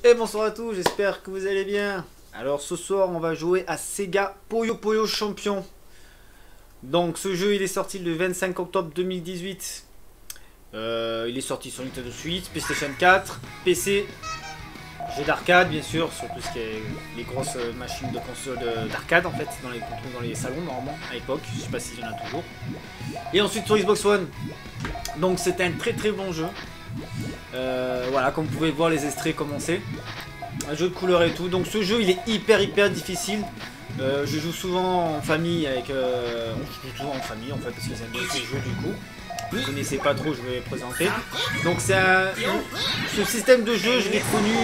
Et bonsoir à tous, j'espère que vous allez bien. Alors ce soir on va jouer à Sega Puyo Puyo Champion. Donc ce jeu il est sorti le 25 octobre 2018. Il est sorti sur Nintendo Switch, PlayStation 4, PC, jeux d'arcade bien sûr, sur tout ce qui est les grosses machines de console d'arcade en fait, qu'on trouve dans les salons normalement à l'époque, je sais pas s'il y en a toujours. Et ensuite sur Xbox One. Donc c'est un très très bon jeu. Voilà, comme vous pouvez voir les extraits commencer. Un jeu de couleurs et tout. Donc ce jeu il est hyper difficile. Je joue souvent en famille avec... on joue souvent en famille en fait parce qu'ils aiment bien ce jeu du coup. Vous ne connaissez pas trop, je vais présenter. Donc c'est ce système de jeu, je l'ai connu...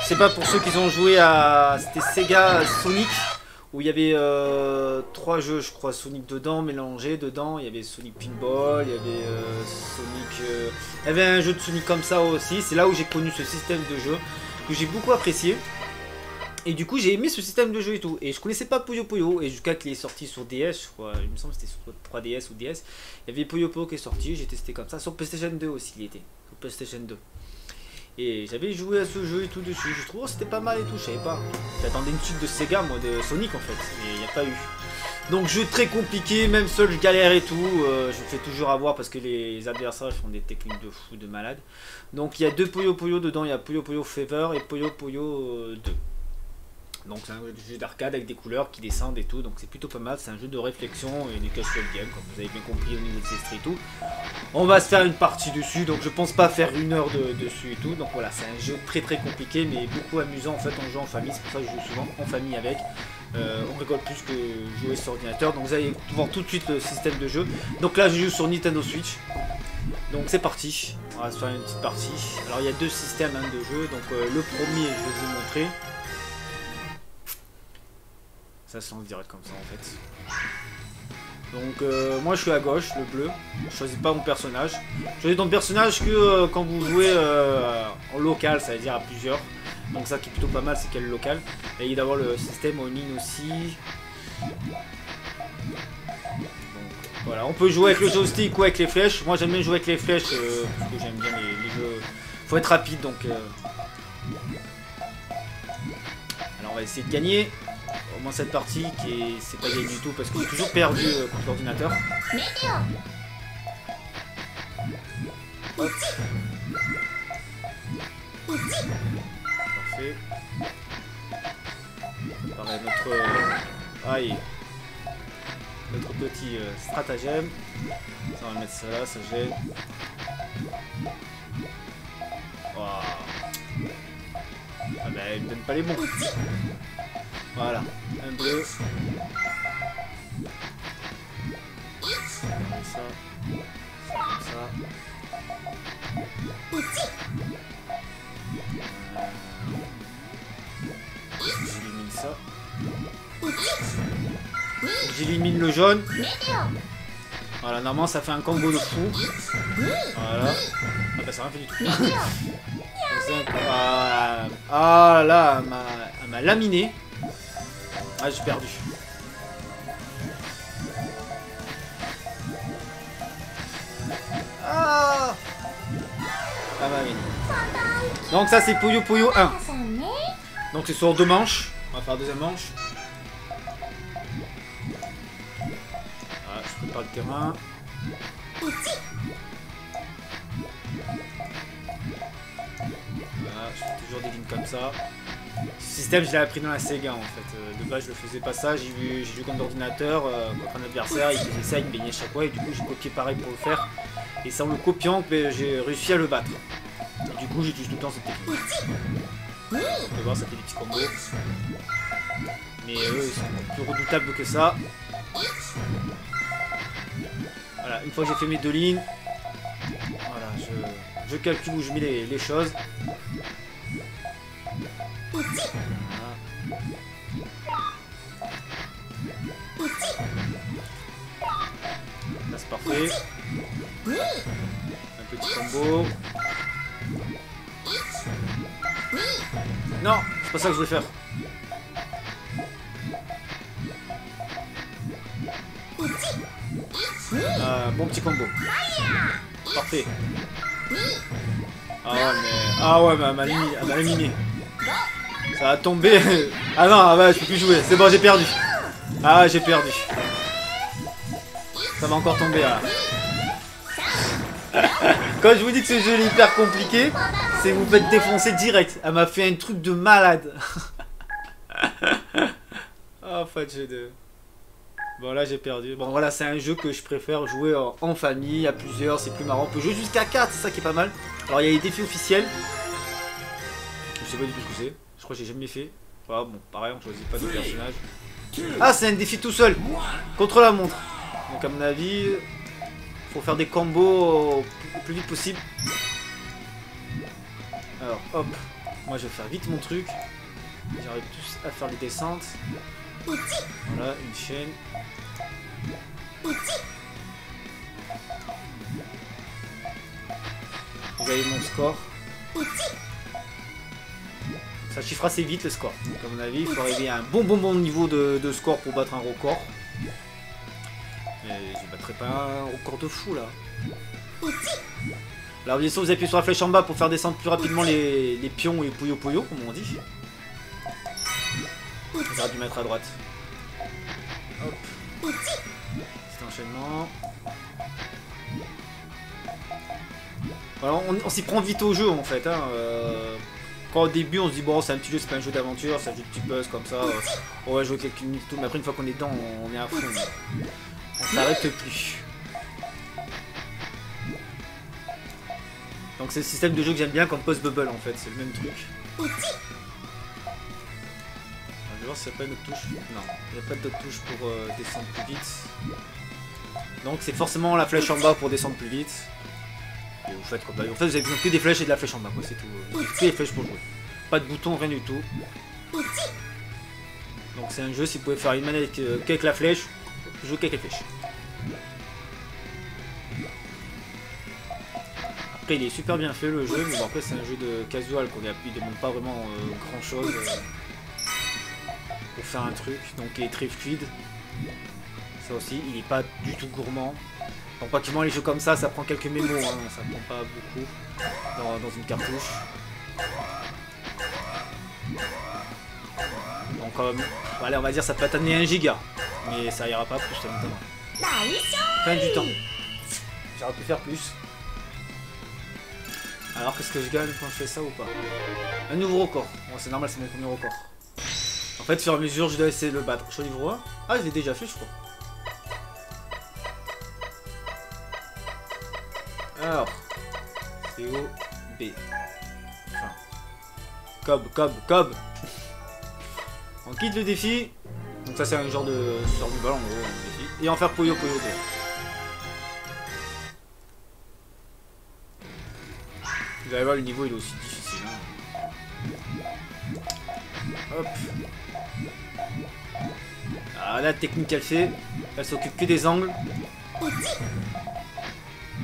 c'est pas pour ceux qui ont joué à... C'était Sega Sonic. Où il y avait 3 jeux, je crois, Sonic dedans, mélangés dedans. Il y avait Sonic Pinball, il y avait Sonic... il y avait un jeu de Sonic comme ça aussi. C'est là où j'ai connu ce système de jeu que j'ai beaucoup apprécié. Et du coup, j'ai aimé ce système de jeu et tout. Et je connaissais pas Puyo Puyo. Et jusqu'à qu'il est sorti sur DS, je crois, il me semble que c'était sur 3DS ou DS. Il y avait Puyo Puyo qui est sorti, j'ai testé comme ça. Sur PlayStation 2 aussi, il était. Sur PlayStation 2. Et j'avais joué à ce jeu et tout dessus, je trouve que c'était pas mal et tout, je savais pas. J'attendais une suite de Sega, moi, de Sonic en fait, et il n'y a pas eu. Donc jeu très compliqué, même seul je galère et tout, je me fais toujours avoir parce que les adversaires font des techniques de fou, de malade. Donc il y a 2 Puyo Puyo dedans, il y a Puyo Puyo Fever et Puyo Puyo 2. Donc c'est un jeu d'arcade avec des couleurs qui descendent et tout, donc c'est plutôt pas mal, c'est un jeu de réflexion et des casual game, comme vous avez bien compris au niveau de ces streets et tout. On va se faire une partie dessus, donc je pense pas faire 1 heure dessus et tout, donc voilà, c'est un jeu très compliqué mais beaucoup amusant en fait, on joue en famille, c'est pour ça que je joue souvent en famille avec. On rigole plus que jouer sur ordinateur, donc vous allez voir tout de suite le système de jeu. Donc là je joue sur Nintendo Switch, donc c'est parti, on va se faire une petite partie. Alors il y a 2 systèmes de jeu, donc le premier je vais vous montrer. Ça se lance direct comme ça en fait. Donc moi je suis à gauche, le bleu. Je choisis pas mon personnage. Je choisis ton personnage que quand vous jouez en local, ça veut dire à plusieurs. Donc ça qui est plutôt pas mal, c'est qu'il y a le local. Et il y a d'avoir le système en ligne aussi. Donc voilà, on peut jouer avec le joystick ou avec les flèches. Moi j'aime bien jouer avec les flèches parce que j'aime bien les jeux. Faut être rapide donc. Alors on va essayer de gagner. Au moins cette partie qui c'est pas gagné du tout parce que j'ai toujours perdu contre l'ordinateur. Parfait. Pareil, notre petit stratagème. Ça, on va mettre ça là, ça gêne. Wow. Ah bah il me donne pas les bons. Voilà, un bleu. Ça, comme ça. J'élimine ça. J'élimine le jaune. Voilà, normalement ça fait un combo de fou. Voilà. Ah bah ça rien fait du tout. Ah là, elle m'a laminé. Ah, j'ai perdu. Ah, ça va gagner. Donc ça c'est Puyo Puyo 1. Donc c'est sur 2 manches. On va faire la deuxième manche. Voilà, je prépare le terrain. Voilà, je fais toujours des lignes comme ça. Ce système, je l'ai appris dans la Sega en fait. De base, je le faisais pas ça. J'ai joué contre l'ordinateur, contre un adversaire. Il faisait ça, il me baignait chaque fois. Et du coup, j'ai copié pareil pour le faire. Et c'est en le copiant que j'ai réussi à le battre. Et du coup, j'utilise tout le temps cette technique. Vous pouvez voir, ça fait des petits combos. Mais eux, ils sont plus redoutables que ça. Voilà, une fois que j'ai fait mes 2 lignes, voilà, je calcule où je mets les choses. Voilà. Là c'est parfait. Un petit combo. Non, c'est pas ça que je veux faire. Bon petit combo. Parfait. Ah ouais, mais elle m'a éliminé. Ça va tomber. Ah non, ah bah, je peux plus jouer. C'est bon, j'ai perdu. Ah, j'ai perdu. Ça va encore tomber là. Quand je vous dis que ce jeu est hyper compliqué, c'est que vous faites défoncer direct. Elle m'a fait un truc de malade. Oh, fudge 2. Bon, là j'ai perdu. Bon, voilà, c'est un jeu que je préfère jouer en famille, à plusieurs, c'est plus marrant. On peut jouer jusqu'à 4, c'est ça qui est pas mal. Alors, il y a les défis officiels. Je sais pas du tout ce que c'est. Je crois que j'ai jamais fait. Ah, bon, pareil, on choisit pas de personnage. Ah, c'est un défi tout seul. Contre la montre. Donc, à mon avis, faut faire des combos au plus vite possible. Alors, hop. Moi, je vais faire vite mon truc. J'arrive tous à faire les descentes. Voilà, une chaîne. Vous avez mon score. Ça chiffre assez vite le score. Donc à mon avis, il faut arriver à un bon niveau de score pour battre un record. Et je battrai pas un record de fou là. Alors bien sûr, vous appuyez sur la flèche en bas pour faire descendre plus rapidement les pions et Puyo Puyo, comme on dit. J'aurais dû mettre à droite. Hop. Petit enchaînement. Voilà, on s'y prend vite au jeu en fait. Hein. Quand au début on se dit bon c'est un petit jeu, c'est pas un jeu d'aventure, c'est un jeu de petit buzz comme ça. On va jouer quelques minutes et tout, mais après une fois qu'on est dedans, on est à fond. On s'arrête plus. Donc c'est le système de jeu que j'aime bien comme Post Bubble en fait, c'est le même truc. Je vais voir s'il n'y a pas une autre touche. Non, il n'y a pas d'autre touche pour descendre plus vite. Donc c'est forcément la flèche en bas pour descendre plus vite. Et vous faites comme ça. En fait vous avez besoin que des flèches et de la flèche en bas, quoi, c'est tout. Vous avez que les flèches pour jouer. Pas de bouton, rien du tout. Donc c'est un jeu, si vous pouvez faire une manette qu'avec la flèche, jouez qu'avec les flèches. Après il est super bien fait le jeu, mais bon après c'est un jeu de casual qu'on ne demande pas vraiment grand chose pour faire un truc, donc il est très fluide. Ça aussi, il n'est pas du tout gourmand. Donc pratiquement les jeux comme ça prend quelques mémos, hein, ça prend pas beaucoup dans une cartouche. Donc allez, on va dire ça peut atteindre 1 giga, mais ça ira pas plus maintenant. Fin du temps. J'aurais pu faire plus. Alors qu'est-ce que je gagne quand je fais ça ou pas? Un nouveau record. Bon, c'est normal, c'est mon premier record. En fait, sur mesure, je dois essayer de le battre. Je suis au niveau 1. Ah, je l'ai déjà fait, je crois. Alors, CO, B. Enfin. Cob. On quitte le défi. Donc ça, c'est un genre de survival en gros, un défi. Et en faire Puyo Puyo 2. Vous allez voir, le niveau il est aussi difficile. Hein. Hop. Ah, la technique elle fait, elle s'occupe que des angles.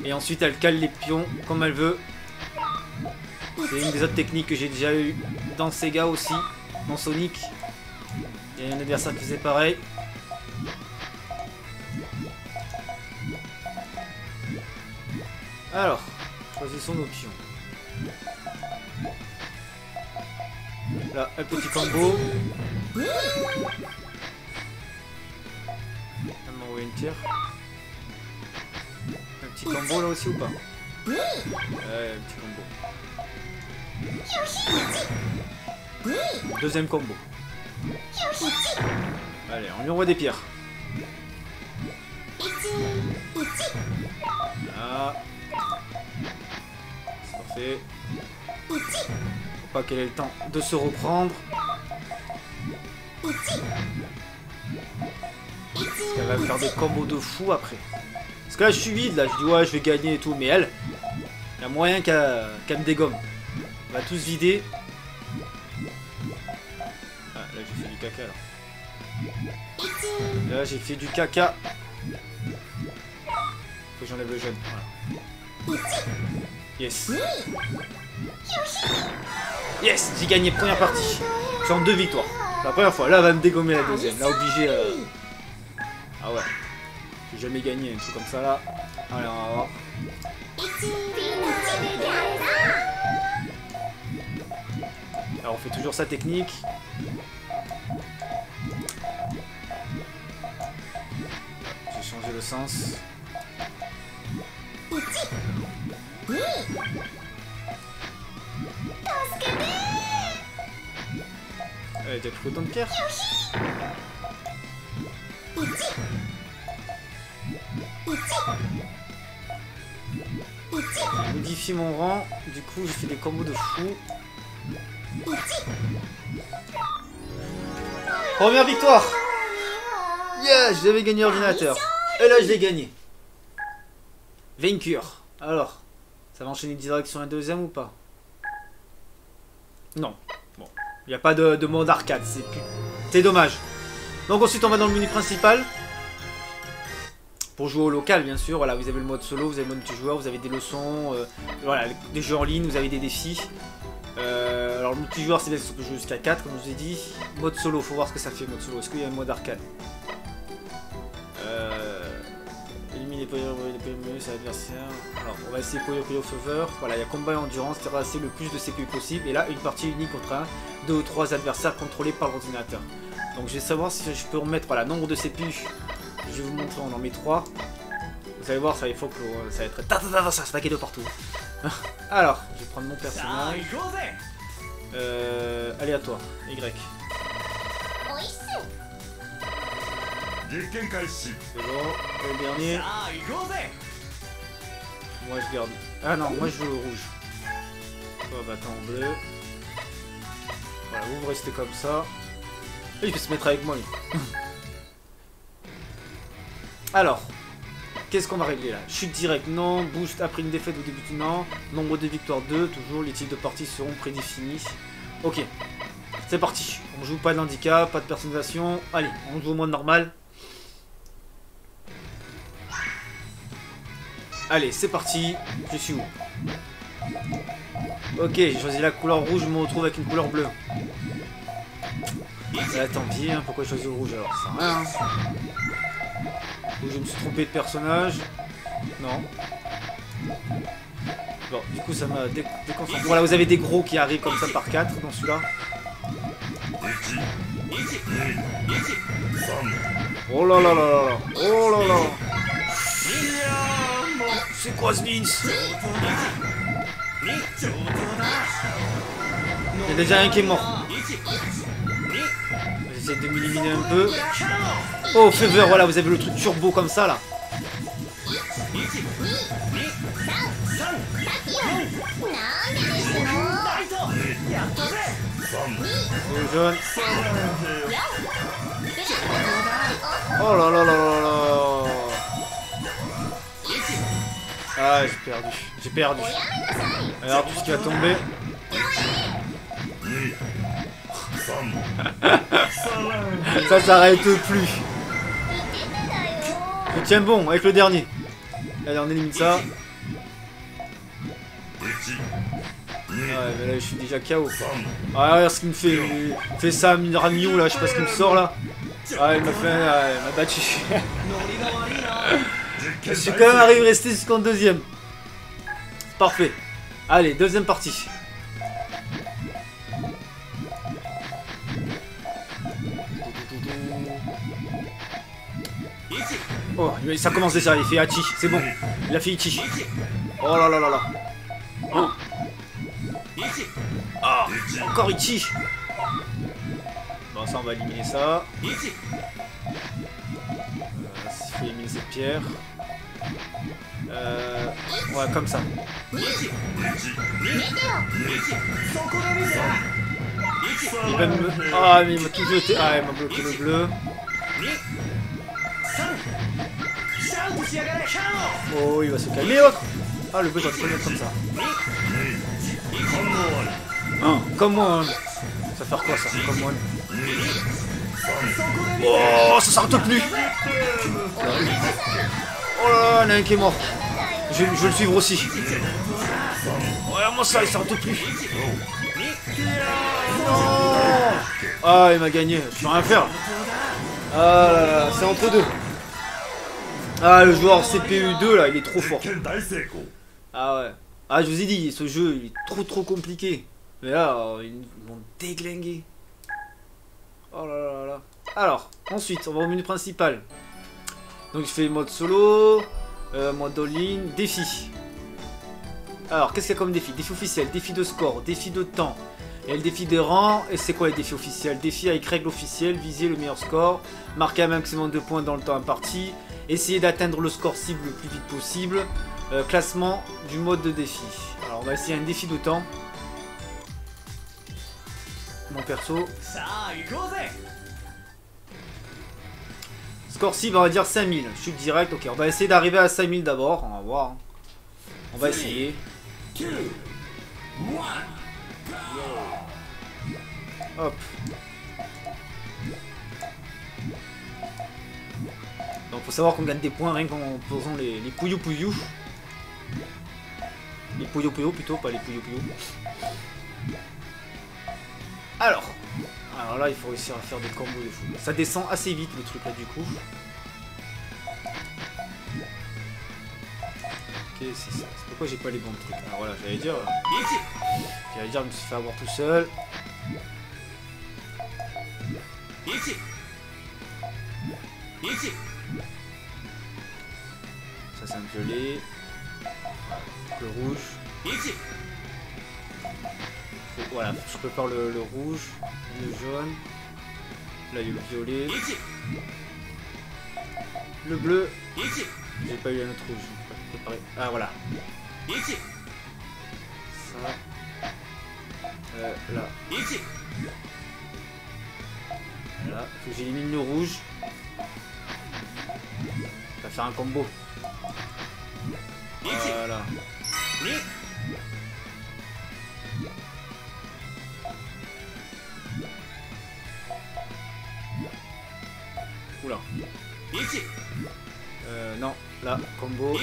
Et ensuite elle cale les pions comme elle veut. C'est une des autres techniques que j'ai déjà eu dans Sega aussi, dans Sonic. Il y a un adversaire qui faisait pareil. Alors, choisissons nos pions. Là, un petit combo. Elle m'a envoyé une tire. Un petit combo là aussi ou pas? Ouais, un petit combo. Deuxième combo. Allez, on lui envoie des pierres. Là. C'est parfait. Faut pas qu'elle ait le temps de se reprendre. Parce qu'elle va me faire des combos de fou après. Parce que là je suis vide, là je dis ouais je vais gagner et tout, mais elle, il y a moyen qu'elle me dégomme. On va tous vider. Ah, là j'ai fait du caca là. Là j'ai fait du caca. Faut que j'enlève le jaune. Voilà. Yes. Yes, j'ai gagné première partie. Je suis en 2 victoires. La première fois, là elle va me dégommer la deuxième. Là obligé. Ah ouais. J'ai jamais gagné un truc comme ça là. Allez, on va voir. Alors on fait toujours sa technique. J'ai changé le sens. Elle a déjà pris autant de pierres. J'ai modifié mon rang, du coup je fais des combos de fou. Première victoire. Yes, j'avais gagné l'ordinateur. Et là je l'ai gagné. Vainqueur. Alors, ça va enchaîner direct sur un deuxième ou pas? Non. Bon, il n'y a pas de mode arcade, c'est dommage. Donc ensuite on va dans le menu principal. Pour jouer au local bien sûr, voilà, vous avez le mode solo, vous avez le mode multijoueur, vous avez des leçons, voilà, des jeux en ligne, vous avez des défis. Alors le multijoueur c'est bien sûr que je joue jusqu'à 4 comme je vous ai dit. Mode solo, faut voir ce que ça fait mode solo, est-ce qu'il y a un mode arcade? Éliminer ses adversaires. Alors on va essayer Puyo Puyo Fever, voilà, il y a combat et endurance, terrasser le plus de CPU possible, et là une partie unique contre 1, 2 ou 3 adversaires contrôlés par l'ordinateur. Donc je vais savoir si je peux remettre, voilà, nombre de CPU. Je vais vous montrer, on en met 3. Vous allez voir, ça, il faut que ça va être ça se paquet de partout. Alors, je vais prendre mon personnage. Aléatoire, Y. C'est bon, le dernier. Moi je garde. Ah non, moi je joue le rouge. Toi, bah t'es en bleu. Voilà, vous restez comme ça. Et il peut se mettre avec moi lui. Alors, qu'est-ce qu'on va régler là? Chute directe, non. Boost après une défaite au début du non. Nombre de victoires 2, toujours. Les types de parties seront prédéfinis. Ok, c'est parti. On joue pas d'handicap, pas de personnalisation. Allez, on joue au mode normal. Allez, c'est parti. Je suis où? Ok, j'ai choisi la couleur rouge, je me retrouve avec une couleur bleue. Là, tant pis, hein, pourquoi j'ai choisi le rouge alors? Ça sert à rien. Je me suis trompé de personnage. Non. Bon, du coup ça m'a déconcentré. Voilà, vous avez des gros qui arrivent comme ça par 4 dans celui-là. Oh là là là là là. Oh là là. C'est quoi ce Vince? Il y a déjà un qui est mort. J'essaie de m'éliminer un peu. Oh, Fever, voilà, vous avez le truc turbo comme ça là. Le jaune. Oh là là là là là. Ah, j'ai perdu. J'ai perdu. Alors, tout ce qui va tomber. Ça s'arrête plus. Je tiens bon avec le dernier. Allez, on élimine ça. Ouais, mais là je suis déjà KO. Ah, regarde ce qu'il me fait. Il fait ça, Ramio là, je sais pas ce qu'il me sort là. Ah, il m'a fait. Il m'a battu. Je suis quand même arrivé à rester jusqu'en deuxième. Parfait. Allez, deuxième partie. Oh, ça commence déjà, il fait Hachi, c'est bon. Il a fait Ichi. Oh là là là là. Oh. Ah, encore Ichi. Bon, ça on va éliminer ça. Il faut éliminer cette pierre. Ouais, comme ça. Il va me... Ah, mais il m'a tout jeté. Ah, il m'a bloqué le bleu. Oh, il va se calmer, l'autre. Ah, le bleu, j'aurais pu le mettre comme ça. Ah, comme moi. Ça va faire quoi, ça? Comme moi. Oh, ça s'arrête plus. Oh là là, il y en a un qui est mort. Je vais le suivre aussi. Ouais, moi ça, il s'arrête plus. Non. Ah, il m'a gagné. Je peux rien faire. Ah là là, c'est entre deux. Ah, le joueur CPU2 là, il est trop fort. Ah ouais. Ah, je vous ai dit, ce jeu, il est trop compliqué. Mais là, ils m'ont déglingué. Oh là là là. Alors, ensuite, on va au menu principal. Donc, je fais mode solo, mode all-in, défi. Alors, qu'est-ce qu'il y a comme défi? Défi officiel, défi de score, défi de temps. Et le défi des rangs, et c'est quoi les défis officiels? Défi avec règle officielle, viser le meilleur score, marquer un maximum de points dans le temps imparti, essayer d'atteindre le score cible le plus vite possible, classement du mode de défi. Alors, on va essayer un défi de temps. Mon perso. Score cible, on va dire 5000. Chute direct, ok. On va essayer d'arriver à 5000 d'abord. On va voir. On va essayer. Hop. Donc faut savoir qu'on gagne des points rien qu'en posant les pouillou pouillou. Les pouillou pouillou plutôt, pas les pouillou pouillou. Alors là il faut réussir à faire des combos de fou. Ça descend assez vite le truc là du coup. Ok, c'est ça. C'est pourquoi j'ai pas les bons trucs. Alors voilà, j'allais dire, je me suis fait avoir tout seul. Ça c'est un violet. Le rouge. Voilà, je prépare le rouge, le jaune. Là il y a le violet. Le bleu. J'ai pas eu un autre rouge. Préparer. Ah voilà. Ça. Là. Voilà, faut que j'élimine le rouge. Ça va faire un combo. Voilà. Oula. Non, là, combo.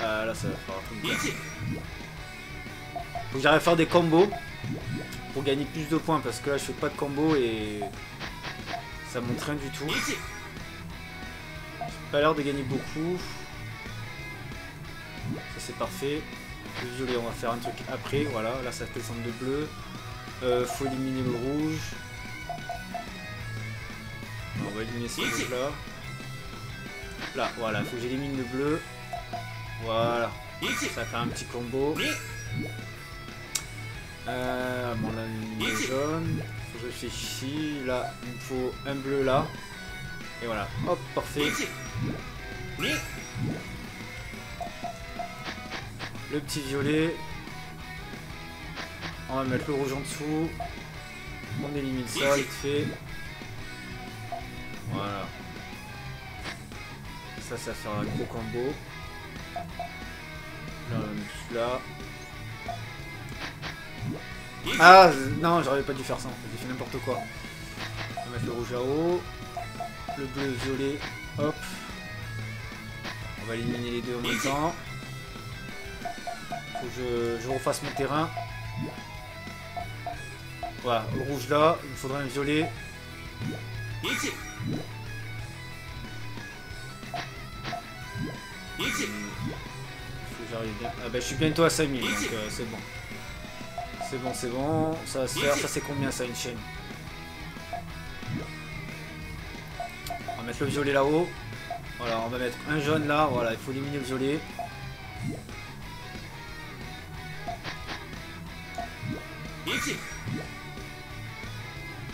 Là ça va faire un truc bien. Faut que j'arrive à faire des combos pour gagner plus de points parce que là je fais pas de combo et ça monte rien du tout. J'ai pas l'air de gagner beaucoup. Ça c'est parfait. Le violet on va faire un truc après. Voilà, là ça descend de bleu. Faut éliminer le rouge. On va éliminer ce rouge là. Là, voilà, faut que j'élimine le bleu. Voilà. Ça fait un petit combo. Bon, là, le jaune. Faut que je réfléchisse. Là, il me faut un bleu là. Et voilà. Hop, parfait. Le petit violet. On va mettre le rouge en dessous. On élimine ça, vite fait. Voilà. Ça va faire un gros combo. Là, celui-là. Ah non, j'aurais pas dû faire ça en fait, j'ai fait n'importe quoi. On va mettre le rouge là-haut. Le bleu, le violet. Hop. On va éliminer les deux en même temps. Faut que je refasse mon terrain. Voilà, le rouge là, il me faudrait un violet. J'arrive bien. Ah bah je suis bientôt à 5000 donc c'est bon. C'est bon, c'est bon. Ça va se faire. Ça c'est combien ça une chaîne? On va mettre le violet là-haut. Voilà, on va mettre un jaune là. Voilà, il faut éliminer le violet.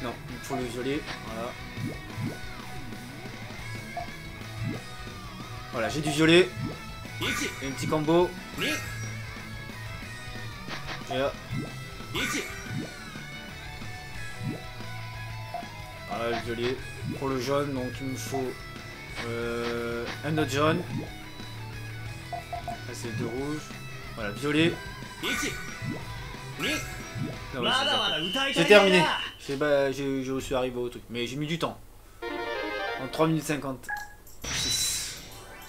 Non, il faut le violet. Voilà. Voilà, j'ai du violet. Et un petit combo. Voilà, le violet. Pour le jaune, donc il me faut un autre jaune. Là c'est deux rouges. Voilà, violet. C'est terminé. Je suis arrivé au truc. Mais j'ai mis du temps. En 3 minutes 50.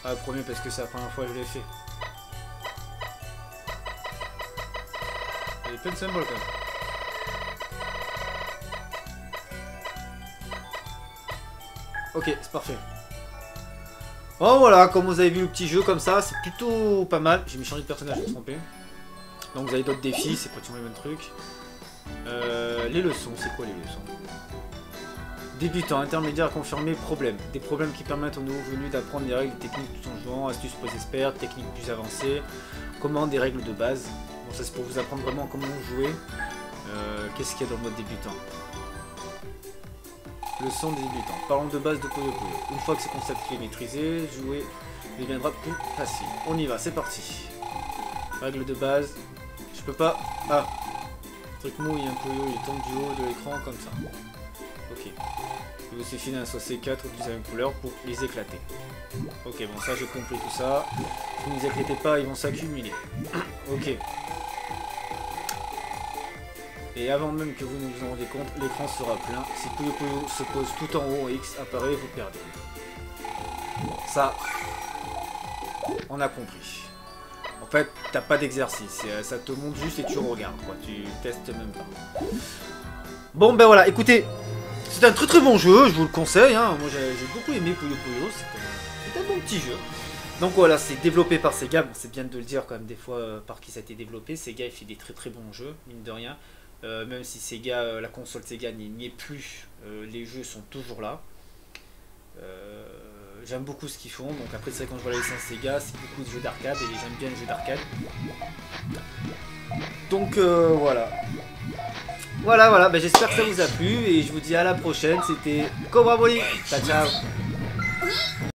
Ah, premier parce que c'est la première fois que je l'ai fait. Il y a plein de symboles quand même. Ok, c'est parfait. Bon voilà, comme vous avez vu le petit jeu comme ça, c'est plutôt pas mal. J'ai mis changer de personnage, je me suis trompé. Donc vous avez d'autres défis, c'est pratiquement le même truc. Les leçons, c'est quoi les leçons? Débutant, intermédiaire, confirmé, problème. Des problèmes qui permettent aux nouveaux venus d'apprendre des règles techniques tout en jouant, astuces pour les experts, techniques plus avancées, comment des règles de base. Bon ça c'est pour vous apprendre vraiment comment jouer. Qu'est-ce qu'il y a dans le mode débutant? Leçon des débutants. Parlons de base de Puyo Puyo. Une fois que ce concept est maîtrisé, jouer deviendra plus facile. On y va, c'est parti. Règle de base. Je peux pas... Ah. Truc mou, il y a un Puyo, il tombe du haut de l'écran comme ça. Ok. Il vous suffit d'un sauce C4 ou de la même couleur pour les éclater. Ok, bon ça j'ai compris tout ça. Si vous ne les éclatez pas, ils vont s'accumuler. Ok. Et avant même que vous ne vous en rendiez compte, l'écran sera plein. Si Puyo Puyo se pose tout en haut, X apparaît, vous perdez. Bon, ça, on a compris. En fait, t'as pas d'exercice. Ça te montre juste et tu regardes, quoi. Tu testes même pas. Bon, ben voilà, écoutez, c'est un très très bon jeu, je vous le conseille. Hein. Moi, j'ai beaucoup aimé Puyo Puyo. C'est un bon petit jeu. Donc voilà, c'est développé par Sega. Bon, c'est bien de le dire quand même des fois par qui ça a été développé. Sega, il fait des très très bons jeux, mine de rien. Même si Sega, la console Sega n'y est plus, les jeux sont toujours là. J'aime beaucoup ce qu'ils font, donc après c'est vrai quand je vois la licence Sega, c'est beaucoup de jeux d'arcade et j'aime bien les jeux d'arcade. Donc voilà. Voilà, ben, j'espère que ça vous a plu et je vous dis à la prochaine, c'était Cobra Boli, ciao ciao.